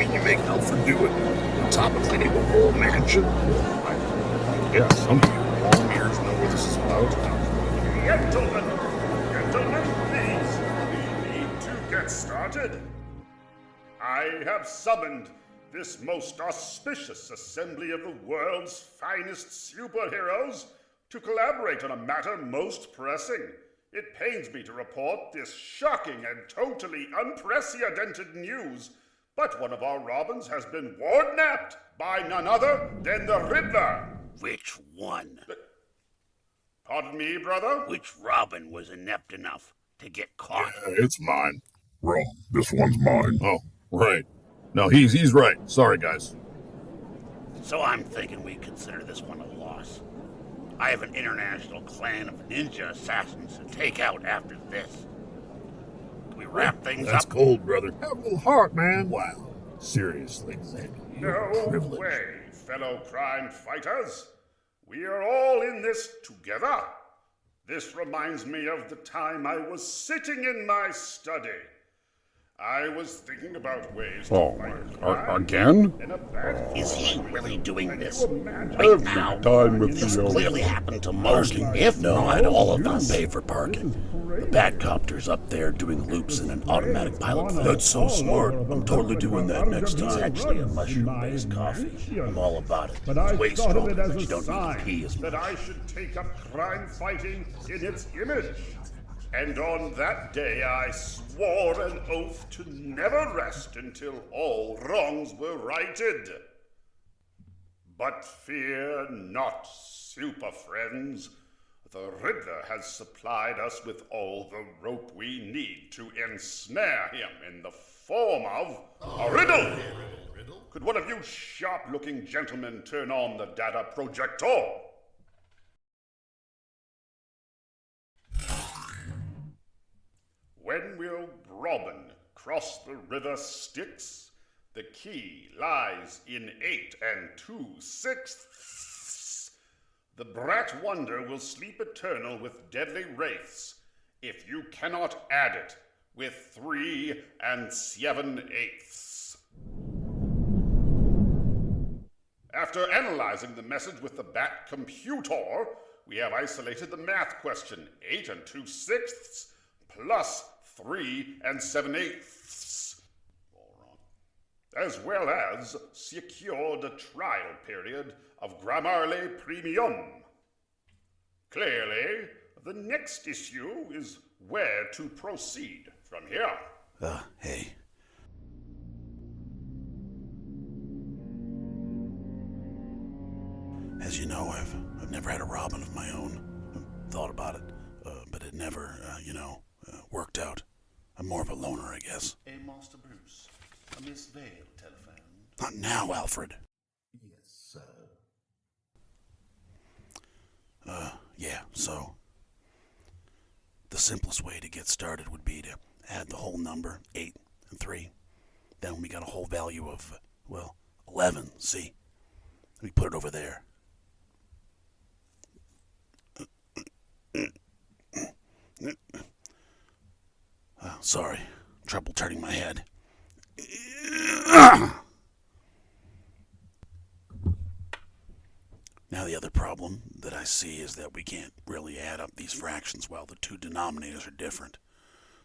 and you make Alfred do it on top of cleaning the whole mansion? Yeah, some people long ears know what this is about. Gentlemen, please. We need to get started. I have summoned this most auspicious assembly of the world's finest superheroes to collaborate on a matter most pressing. It pains me to report this shocking and totally unprecedented news, but one of our Robins has been ward-napped by none other than the Riddler. Which one? Pardon me, brother? Which Robin was inept enough to get caught? Yeah, it's mine. Wrong. This one's mine. Oh, right. No, he's right. Sorry, guys. So I'm thinking we consider this one a loss. I have an international clan of ninja assassins to take out after this. Can we wrap things That's up? cold, brother. Have a little heart, man. Wow. Seriously. No way, fellow crime fighters. We are all in this together. This reminds me of the time I was sitting in my study. I was thinking about ways to fight crime again? in a bad Is he really doing this imagine right now? time with This the clearly happened to most, if not all of them, pay for parking. The Batcopter's up there doing loops in an automatic pilot thing. That's so smart. I'm totally doing that next It's time. actually a mushroom-based coffee. I'm all about it. But It's I way thought of stronger, it as but a you don't need to sign pee as that much. I should take up crime fighting in its image. And on that day I swore an oath to never rest until all wrongs were righted. But fear not, super friends. The Riddler has supplied us with all the rope we need to ensnare him in the form of a riddle. Could one of you sharp-looking gentlemen turn on the data projector? When will Robin cross the river Styx? The key lies in 8 2/6. The brat wonder will sleep eternal with deadly wraiths if you cannot add it with 3 7/8. After analyzing the message with the bat computer, we have isolated the math question 8 2/6 plus 3 7/8. All wrong. As well as secured a trial period of Grammarly Premium. Clearly, the next issue is where to proceed from here. Hey. As you know, I've never had a Robin of my own. I've thought about it, but it never, worked out. I'm more of a loner, I guess. A Master Bruce, a Miss Vale telephone. Not now, Alfred. Yes, sir. Yeah, so the simplest way to get started would be to add the whole number, 8 and 3. Then we got a whole value of, 11, see? Let me put it over there. Sorry, trouble turning my head. Now the other problem that I see is that we can't really add up these fractions while the two denominators are different.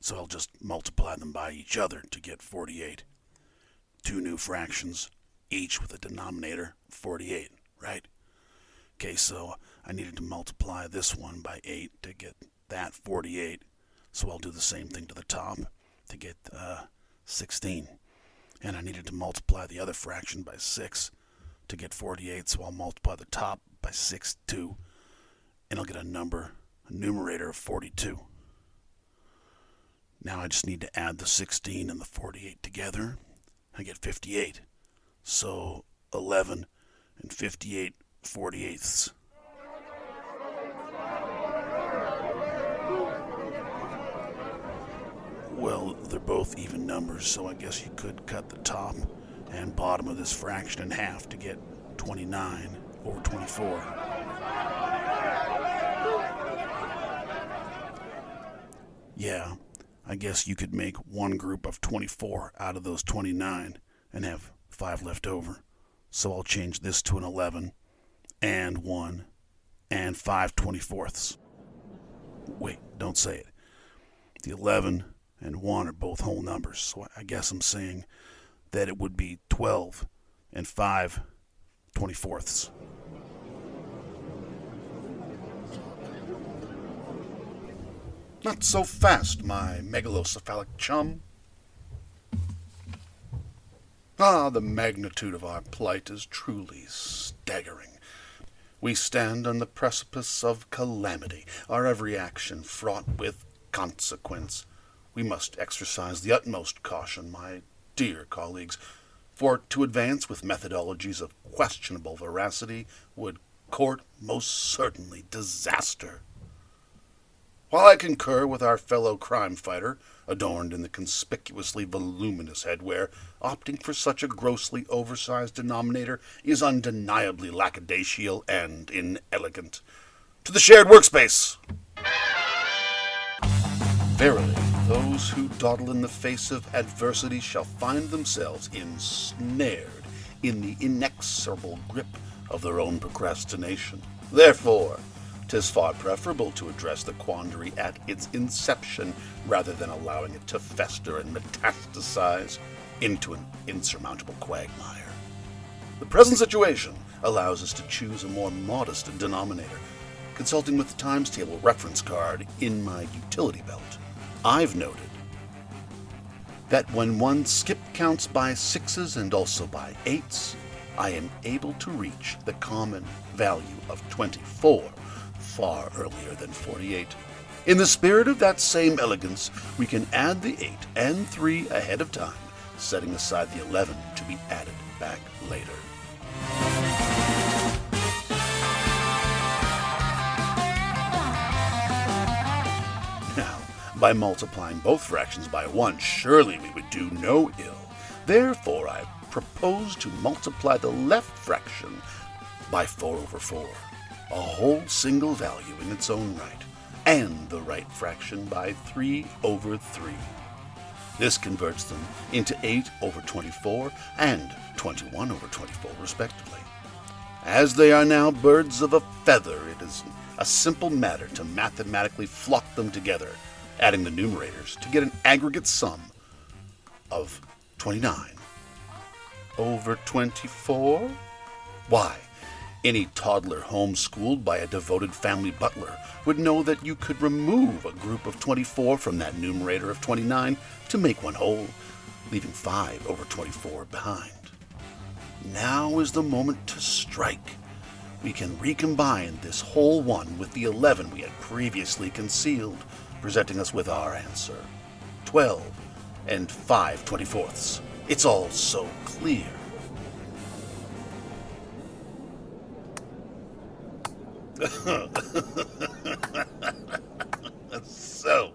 So I'll just multiply them by each other to get 48. Two new fractions, each with a denominator of 48, right? Okay, so I needed to multiply this one by 8 to get that 48. So I'll do the same thing to the top to get 16. And I needed to multiply the other fraction by 6 to get 48, so I'll multiply the top by 6 too, and I'll get a numerator of 42. Now I just need to add the 16 and the 48 together. I get 58. So 11 and 58 48ths. Well, they're both even numbers, so I guess you could cut the top and bottom of this fraction in half to get 29 over 24. Yeah, I guess you could make one group of 24 out of those 29 and have 5 left over. So I'll change this to an 11 and 1 and 5 24ths. Wait, don't say it. The 11 and 1 are both whole numbers, so I guess I'm saying that it would be 12 and 5 24ths. Not so fast, my megalocephalic chum. The magnitude of our plight is truly staggering. We stand on the precipice of calamity, our every action fraught with consequence. We must exercise the utmost caution, my dear colleagues, for to advance with methodologies of questionable veracity would court most certainly disaster. While I concur with our fellow crime fighter, adorned in the conspicuously voluminous headwear, opting for such a grossly oversized denominator is undeniably lackadaisical and inelegant. To the shared workspace! Verily, those who dawdle in the face of adversity shall find themselves ensnared in the inexorable grip of their own procrastination. Therefore, 'tis far preferable to address the quandary at its inception rather than allowing it to fester and metastasize into an insurmountable quagmire. The present situation allows us to choose a more modest denominator. Consulting with the times table reference card in my utility belt, I've noted that when one skip counts by 6s and also by 8s, I am able to reach the common value of 24 far earlier than 48. In the spirit of that same elegance, we can add the 8 and 3 ahead of time, setting aside the 11 to be added back later. Now, by multiplying both fractions by 1, surely we would do no ill. Therefore, I propose to multiply the left fraction by 4 over 4, a whole single value in its own right, and the right fraction by 3 over 3. This converts them into 8 over 24 and 21 over 24, respectively. As they are now birds of a feather, it is a simple matter to mathematically flock them together, adding the numerators to get an aggregate sum of 29 over 24. Why, any toddler homeschooled by a devoted family butler would know that you could remove a group of 24 from that numerator of 29 to make one whole, leaving 5 over 24 behind. Now is the moment to strike. We can recombine this whole one with the 11 we had previously concealed, presenting us with our answer, 12 and 5 24ths. It's all so clear. So,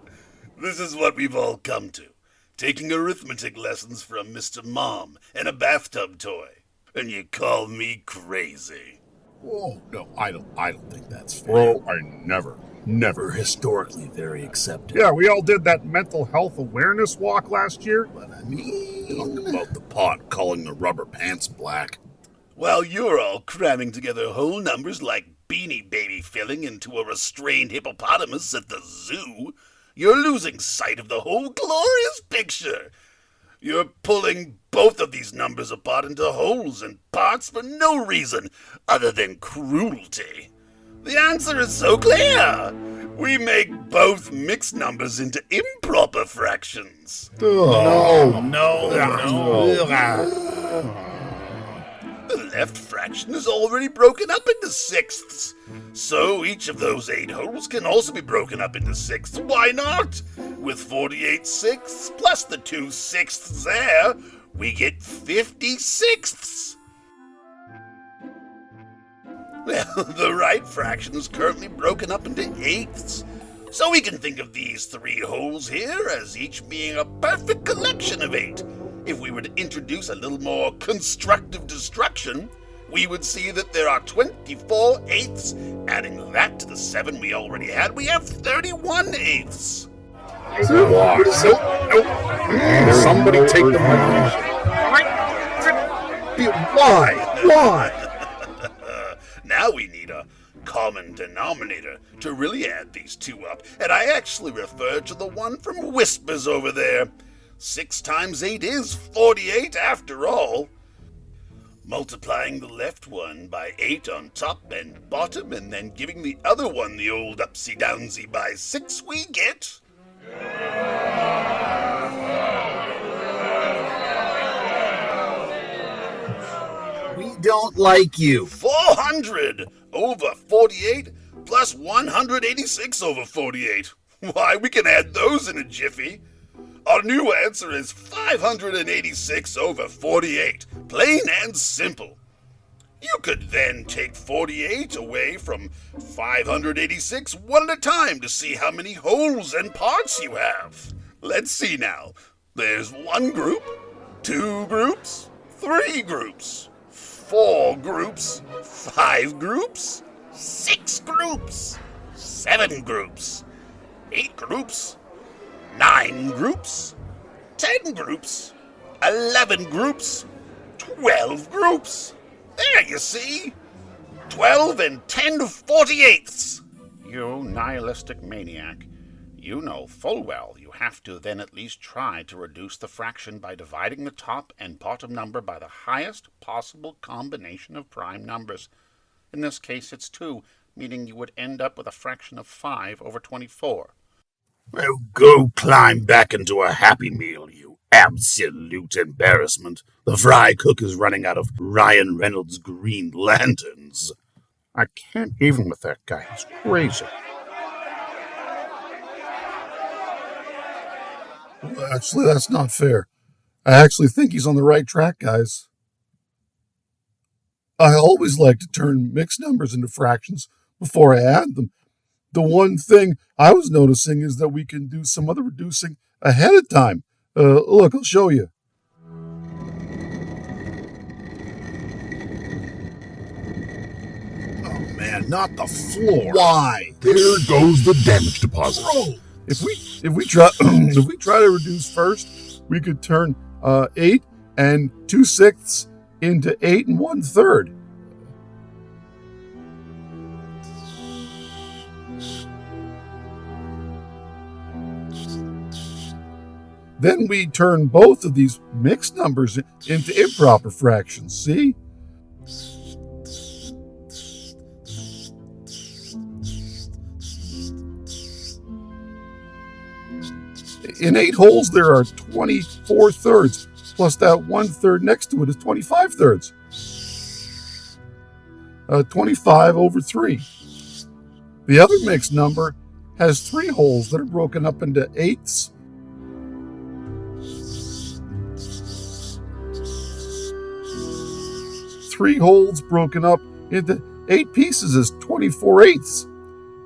this is what we've all come to. Taking arithmetic lessons from Mr. Mom and a bathtub toy. And you call me crazy. Oh, no, I don't think that's fair. Bro, I never historically very accepted. Yeah, we all did that mental health awareness walk last year. But I mean, Talk about the pot calling the rubber pants black. While you're all cramming together whole numbers like Beanie Baby filling into a restrained hippopotamus at the zoo, you're losing sight of the whole glorious picture. You're pulling both of these numbers apart into wholes and parts for no reason other than cruelty. The answer is so clear. We make both mixed numbers into improper fractions. No. The left fraction is already broken up into sixths. So each of those 8 wholes can also be broken up into sixths. Why not? With 48 sixths plus the 2 sixths there, we get 50 sixths. Well, the right fraction is currently broken up into eighths. So we can think of these 3 wholes here as each being a perfect collection of 8. If we were to introduce a little more constructive destruction, we would see that there are 24 eighths. Adding that to the 7 we already had, we have 31 eighths. Nope. Somebody take the mic. Why? Why? Now we need a common denominator to really add these two up, and I actually refer to the one from Whispers over there. 6 times 8 is 48 after all. Multiplying the left one by 8 on top and bottom, and then giving the other one the old upsy-downsy by 6, we get... We don't like you. 400 over 48 plus 186 over 48. Why, we can add those in a jiffy. Our new answer is 586 over 48, plain and simple. You could then take 48 away from 586 one at a time to see how many wholes and parts you have. Let's see now. There's 1 group, 2 groups, 3 groups, 4 groups, 5 groups, 6 groups, 7 groups, 8 groups, 9 groups, 10 groups, 11 groups, 12 groups. There, you see. 12 and 10 48ths. You nihilistic maniac. You know full well you have to then at least try to reduce the fraction by dividing the top and bottom number by the highest possible combination of prime numbers. In this case, it's 2, meaning you would end up with a fraction of 5 over 24. Well, go climb back into a Happy Meal, you absolute embarrassment. The fry cook is running out of Ryan Reynolds' Green Lanterns. I can't even with that guy. He's crazy. Well, actually, that's not fair. I actually think he's on the right track, guys. I always like to turn mixed numbers into fractions before I add them. The one thing I was noticing is that we can do some other reducing ahead of time. Look, I'll show you. Oh, man, not the floor. Why? There goes the damage deposit. Bro, if we try to reduce first, we could turn 8 and 2/6 into 8 and 1/3. Then we turn both of these mixed numbers into improper fractions, see? In 8 wholes, there are 24 thirds, plus that 1/3 next to it is 25 thirds. 25 over 3. The other mixed number has 3 wholes that are broken up into eighths. 3 wholes broken up into 8 pieces is 24 eighths,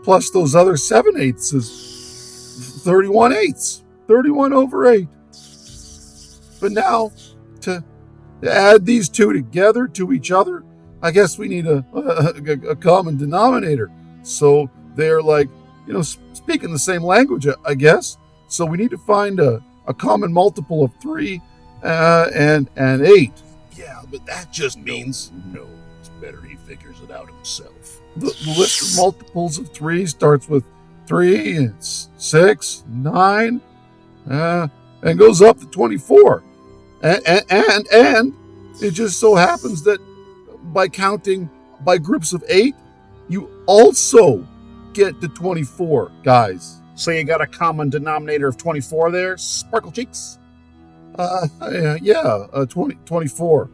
plus those other 7 eighths is 31 eighths, 31 over 8. But now, to add these two together to each other, I guess we need a common denominator. So they're like, speaking the same language, I guess. So we need to find a common multiple of 3 and 8. Yeah, but that just means... No, it's better he figures it out himself. The list of multiples of 3 starts with 3, and 6, 9, and goes up to 24. And it just so happens that by counting by groups of 8, you also get to 24, guys. So you got a common denominator of 24 there, Sparkle Cheeks? 24.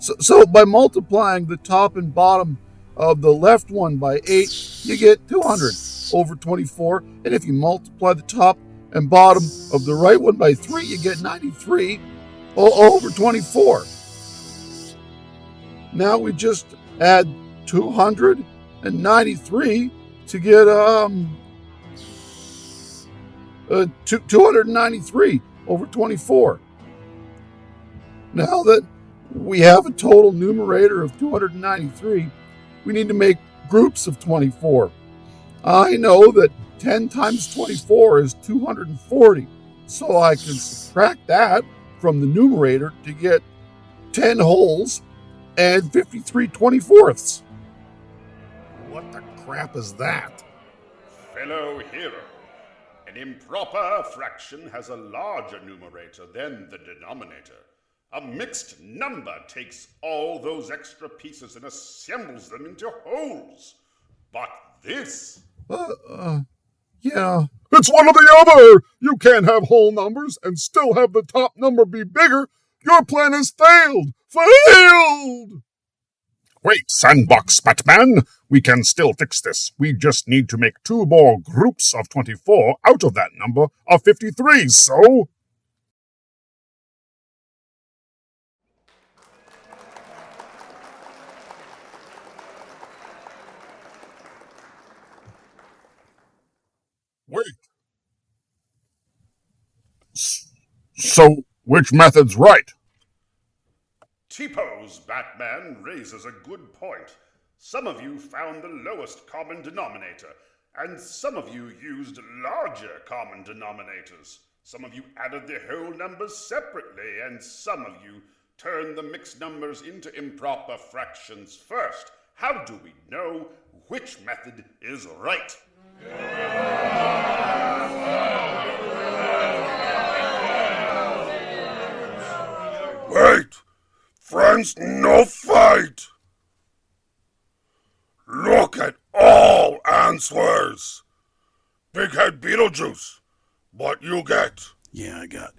So by multiplying the top and bottom of the left one by 8, you get 200 over 24. And if you multiply the top and bottom of the right one by 3, you get 93 over 24. Now we just add 293 to get 293 over 24. Now that we have a total numerator of 293, we need to make groups of 24. I know that 10 times 24 is 240, so I can subtract that from the numerator to get 10 wholes and 53 24ths. What the crap is that? Fellow hero, an improper fraction has a larger numerator than the denominator. A mixed number takes all those extra pieces and assembles them into wholes. But this... Yeah. It's one or the other! You can't have whole numbers and still have the top number be bigger. Your plan has failed! Failed! Wait, Sandbox Batman! We can still fix this. We just need to make 2 more groups of 24 out of that number of 53, so... Wait. So, which method's right? T-Pose Batman raises a good point. Some of you found the lowest common denominator, and some of you used larger common denominators. Some of you added the whole numbers separately, and some of you turned the mixed numbers into improper fractions first. How do we know which method is right? Wait! Friends, no fight! Look at all answers! Big Head Beetlejuice, what you get? Yeah, I got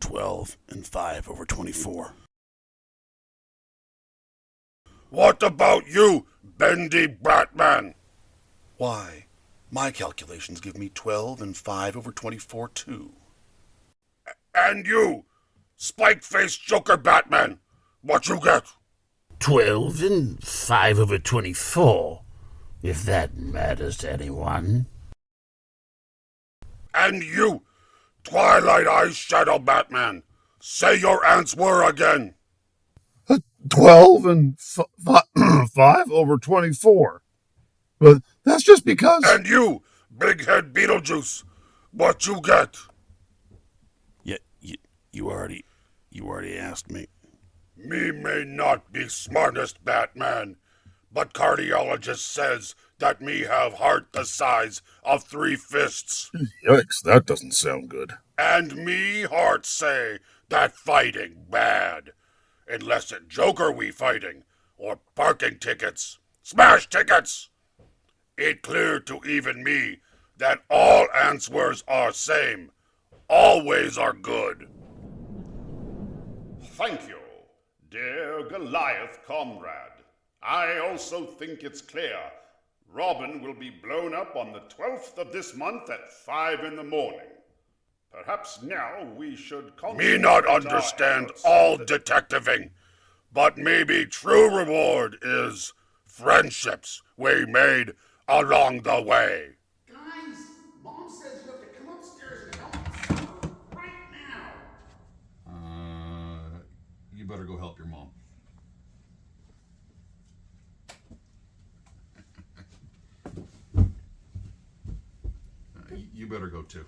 12 and 5 over 24. What about you, Bendy Batman? Why, my calculations give me 12 and 5 over 24 too. And you, Spike-Faced Joker Batman, what you get? 12 and 5 over 24, if that matters to anyone. And you, Twilight Eyes Shadow Batman, say your answer again. 12 and 5 over 24. But that's just because... And you, Big Head Beetlejuice, what you get? Yeah, you already asked me. Me may not be smartest Batman, but cardiologist says that me have heart the size of 3 fists. Yikes, that doesn't sound good. And me heart say that fighting bad. Unless it Joker we fighting, or parking tickets, smash tickets. It clear to even me that all answers are same, always are good. Thank you, dear Goliath comrade. I also think it's clear Robin will be blown up on the 12th of this month at 5 in the morning. Perhaps now we should concentrate. Me not understand all detectiving, but maybe true reward is friendships we made along the way. Guys, Mom says you have to come upstairs and help her right now. You better go help your mom. You better go too.